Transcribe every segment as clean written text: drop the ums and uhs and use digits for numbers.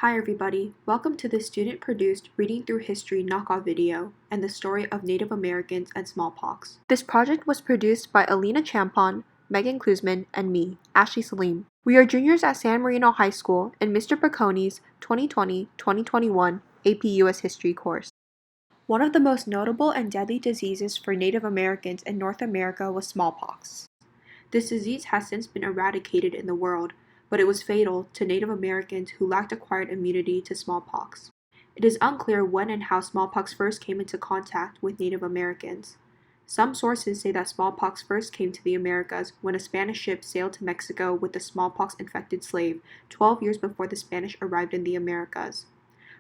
Hi everybody, welcome to the student-produced Reading Through History knockoff video and the story of Native Americans and smallpox. This project was produced by Alina Champon, Megan Klusman, and me, Ashley Salim. We are juniors at San Marino High School in Mr. Bocconi's 2020-2021 APUSH History course. One of the most notable and deadly diseases for Native Americans in North America was smallpox. This disease has since been eradicated in the world, but it was fatal to Native Americans who lacked acquired immunity to smallpox. It is unclear when and how smallpox first came into contact with Native Americans. Some sources say that smallpox first came to the Americas when a Spanish ship sailed to Mexico with a smallpox-infected slave 12 years before the Spanish arrived in the Americas.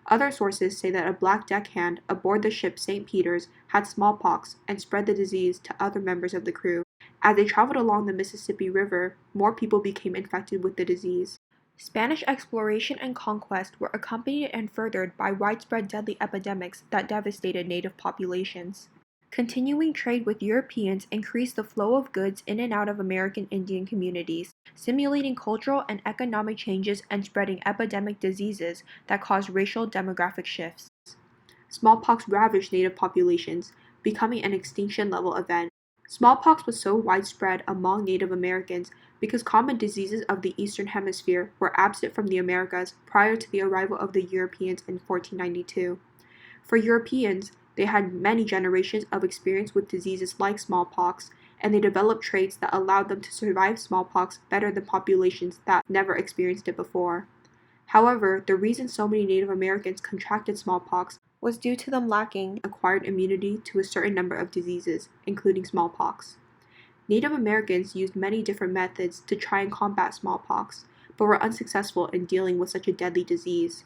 Other sources say that a black deckhand aboard the ship St. Peter's had smallpox and spread the disease to other members of the crew. As they traveled along the Mississippi River, more people became infected with the disease. Spanish exploration and conquest were accompanied and furthered by widespread deadly epidemics that devastated native populations. Continuing trade with Europeans increased the flow of goods in and out of American Indian communities, stimulating cultural and economic changes and spreading epidemic diseases that caused racial demographic shifts. Smallpox ravaged native populations, becoming an extinction-level event. Smallpox was so widespread among Native Americans because common diseases of the Eastern Hemisphere were absent from the Americas prior to the arrival of the Europeans in 1492. For Europeans, they had many generations of experience with diseases like smallpox, and they developed traits that allowed them to survive smallpox better than populations that never experienced it before. However, the reason so many Native Americans contracted smallpox was due to them lacking acquired immunity to a certain number of diseases, including smallpox. Native Americans used many different methods to try and combat smallpox, but were unsuccessful in dealing with such a deadly disease.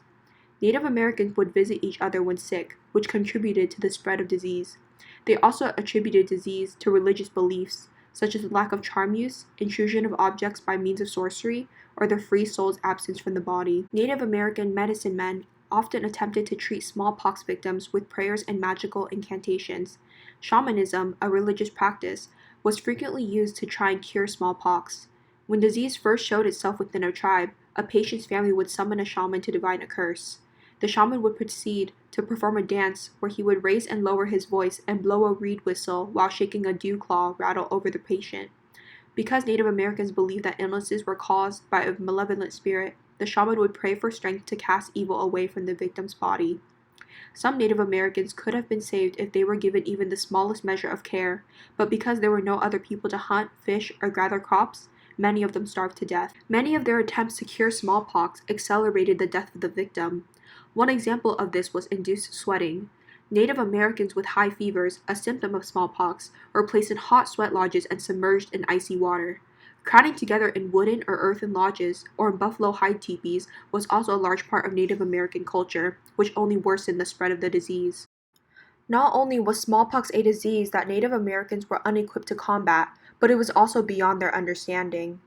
Native Americans would visit each other when sick, which contributed to the spread of disease. They also attributed disease to religious beliefs, such as the lack of charm use, intrusion of objects by means of sorcery, or the free soul's absence from the body. Native American medicine men often attempted to treat smallpox victims with prayers and magical incantations. Shamanism, a religious practice, was frequently used to try and cure smallpox. When disease first showed itself within a tribe, a patient's family would summon a shaman to divine a curse. The shaman would proceed to perform a dance where he would raise and lower his voice and blow a reed whistle while shaking a dew claw rattle over the patient. Because Native Americans believed that illnesses were caused by a malevolent spirit, the shaman would pray for strength to cast evil away from the victim's body. Some Native Americans could have been saved if they were given even the smallest measure of care, but because there were no other people to hunt, fish, or gather crops, many of them starved to death. Many of their attempts to cure smallpox accelerated the death of the victim. One example of this was induced sweating. Native Americans with high fevers, a symptom of smallpox, were placed in hot sweat lodges and submerged in icy water. Crowding together in wooden or earthen lodges, or in buffalo hide teepees, was also a large part of Native American culture, which only worsened the spread of the disease. Not only was smallpox a disease that Native Americans were unequipped to combat, but it was also beyond their understanding.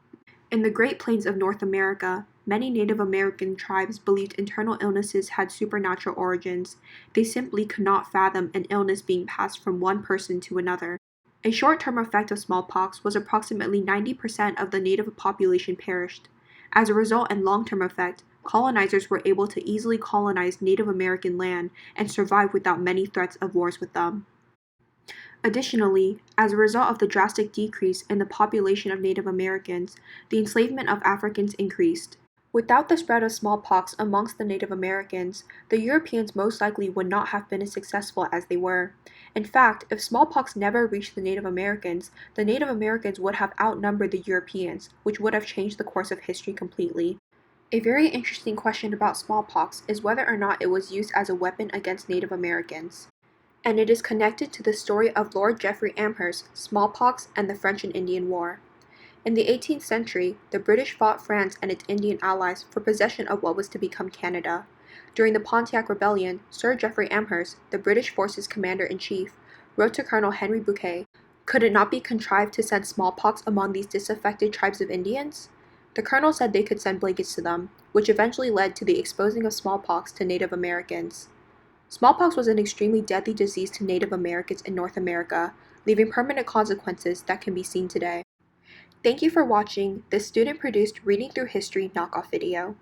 In the Great Plains of North America, many Native American tribes believed internal illnesses had supernatural origins. They simply could not fathom an illness being passed from one person to another. A short-term effect of smallpox was approximately 90% of the native population perished. As a result and long-term effect, colonizers were able to easily colonize Native American land and survive without many threats of wars with them. Additionally, as a result of the drastic decrease in the population of Native Americans, the enslavement of Africans increased. Without the spread of smallpox amongst the Native Americans, the Europeans most likely would not have been as successful as they were. In fact, if smallpox never reached the Native Americans would have outnumbered the Europeans, which would have changed the course of history completely. A very interesting question about smallpox is whether or not it was used as a weapon against Native Americans. And it is connected to the story of Lord Geoffrey Amherst's smallpox and the French and Indian War. In the 18th century, the British fought France and its Indian allies for possession of what was to become Canada. During the Pontiac Rebellion, Sir Geoffrey Amherst, the British forces commander-in-chief, wrote to Colonel Henry Bouquet, "Could it not be contrived to send smallpox among these disaffected tribes of Indians?" The colonel said they could send blankets to them, which eventually led to the exposing of smallpox to Native Americans. Smallpox was an extremely deadly disease to Native Americans in North America, leaving permanent consequences that can be seen today. Thank you for watching this student-produced Reading Through History knockoff video.